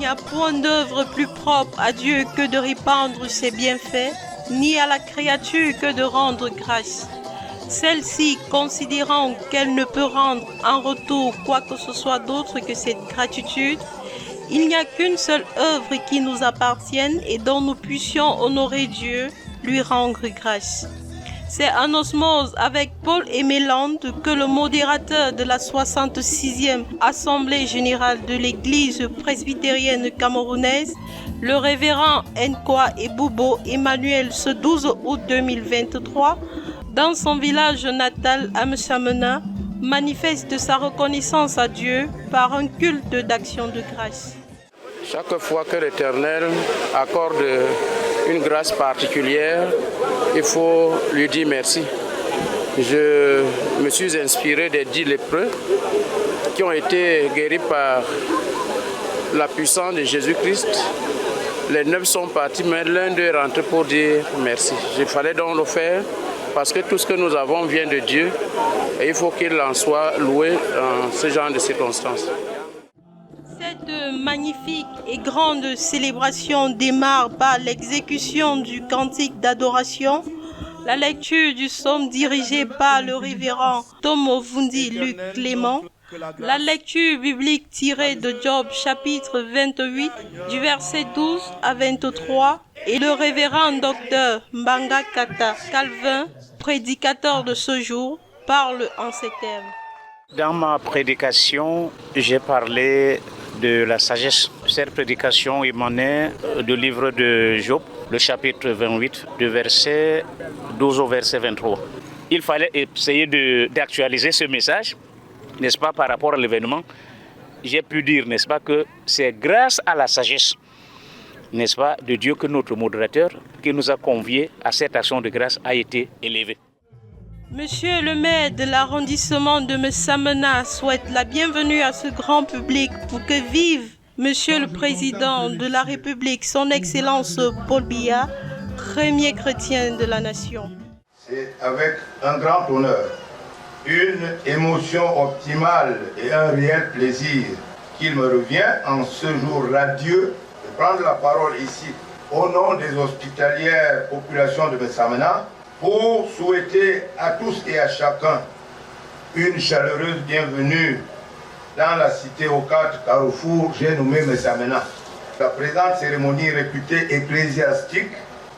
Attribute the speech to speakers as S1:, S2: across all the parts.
S1: a point d'œuvre plus propre à Dieu que de répandre ses bienfaits, ni à la créature que de rendre grâce. Celle-ci, considérant qu'elle ne peut rendre en retour quoi que ce soit d'autre que cette gratitude, il n'y a qu'une seule œuvre qui nous appartienne et dont nous puissions honorer Dieu, lui rendre grâce. C'est en osmose avec Paul et Mélande que le modérateur de la 66e Assemblée générale de l'Église presbytérienne camerounaise, le révérend Nkwa Eboubo Emmanuel, ce 12 août 2023, dans son village natal à Msamena, manifeste sa reconnaissance à Dieu par un culte d'action de grâce.
S2: Chaque fois que l'Éternel accorde une grâce particulière, il faut lui dire merci. Je me suis inspiré des 10 lépreux qui ont été guéris par la puissance de Jésus-Christ. Les 9 sont partis, mais l'un d'eux est rentré pour dire merci. Il fallait donc le faire parce que tout ce que nous avons vient de Dieu et il faut qu'il en soit loué dans ce genre de circonstances.
S1: Cette magnifique et grande célébration démarre par l'exécution du cantique d'adoration, la lecture du psaume dirigé par le révérend Tomovundi Luc Clément, la lecture biblique tirée de Job chapitre 28 du verset 12 à 23 et le révérend docteur Mbanga Kata Calvin, prédicateur de ce jour, parle en ces termes.
S3: Dans ma prédication, j'ai parlé de la sagesse. Cette prédication émanait du livre de Job, le chapitre 28, du verset 12 au verset 23. Il fallait essayer d'actualiser ce message, n'est-ce pas, par rapport à l'événement. J'ai pu dire, n'est-ce pas, que c'est grâce à la sagesse, n'est-ce pas, de Dieu que notre modérateur, qui nous a conviés à cette action de grâce, a été élevé.
S1: Monsieur le maire de l'arrondissement de Msamena souhaite la bienvenue à ce grand public pour que vive Monsieur le Président de la République, son Excellence Paul Biya, premier chrétien de la nation.
S4: C'est avec un grand honneur, une émotion optimale et un réel plaisir qu'il me revient en ce jour radieux de prendre la parole ici au nom des hospitalières populations de Msamena pour souhaiter à tous et à chacun une chaleureuse bienvenue dans la cité aux 4 carrefours, j'ai nommé Msamena. La présente cérémonie réputée ecclésiastique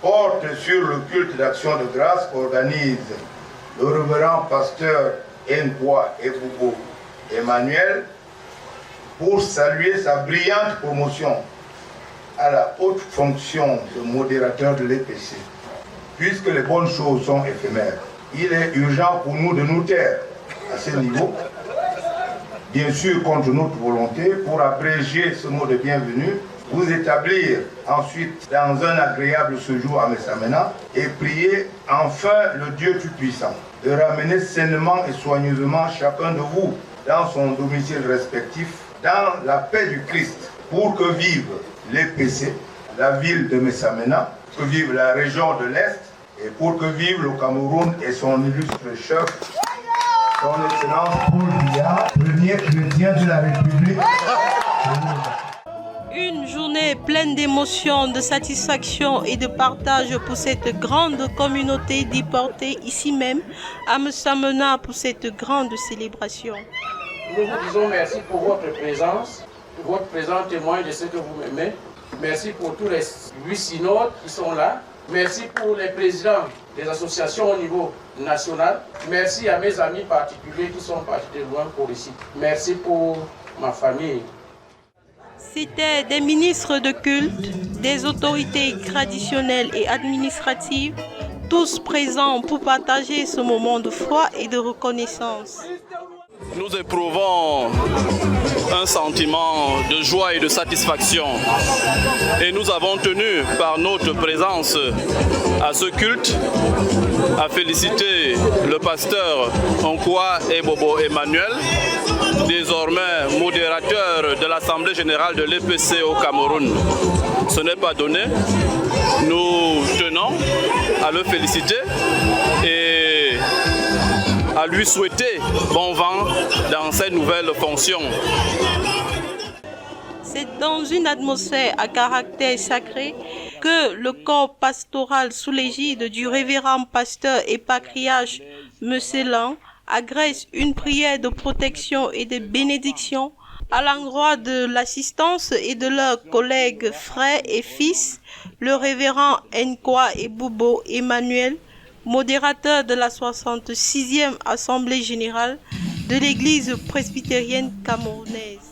S4: porte sur le culte d'action de grâce qu'organise le révérend pasteur Nkwa Eboubo Emmanuel pour saluer sa brillante promotion à la haute fonction de modérateur de l'EPC. Puisque les bonnes choses sont éphémères, il est urgent pour nous de nous taire à ce niveau, bien sûr contre notre volonté, pour abréger ce mot de bienvenue, vous établir ensuite dans un agréable séjour à Msamena et prier enfin le Dieu Tout-Puissant de ramener sainement et soigneusement chacun de vous dans son domicile respectif, dans la paix du Christ, pour que vive l'EPC, la ville de Msamena, que vive la région de l'Est, et pour que vive le Cameroun et son illustre chef, son Excellence Paul Biya, premier chrétien de la République.
S1: Une journée pleine d'émotions, de satisfaction et de partage pour cette grande communauté déportée ici même à Msamena pour cette grande célébration.
S2: Nous vous disons merci pour votre présence. Votre présence témoigne de ce que vous m'aimez. Merci pour tous les 8 synodes qui sont là. Merci pour les présidents des associations au niveau national. Merci à mes amis particuliers qui sont partis de loin pour ici. Merci pour ma famille.
S1: C'étaient des ministres de culte, des autorités traditionnelles et administratives, tous présents pour partager ce moment de foi et de reconnaissance.
S5: Nous éprouvons un sentiment de joie et de satisfaction et nous avons tenu par notre présence à ce culte à féliciter le pasteur Nkwa Eboubo Emmanuel, désormais modérateur de l'Assemblée générale de l'EPC au Cameroun. Ce n'est pas donné, nous tenons à le féliciter et à lui souhaiter bon vent dans ses nouvelles fonctions.
S1: C'est dans une atmosphère à caractère sacré que le corps pastoral sous l'égide du révérend pasteur et patriarche M. Lan agresse une prière de protection et de bénédiction à l'endroit de l'assistance et de leurs collègues frères et fils, le révérend Nkwa et Bubo Emmanuel, modérateur de la 66e Assemblée générale de l'Église presbytérienne camerounaise.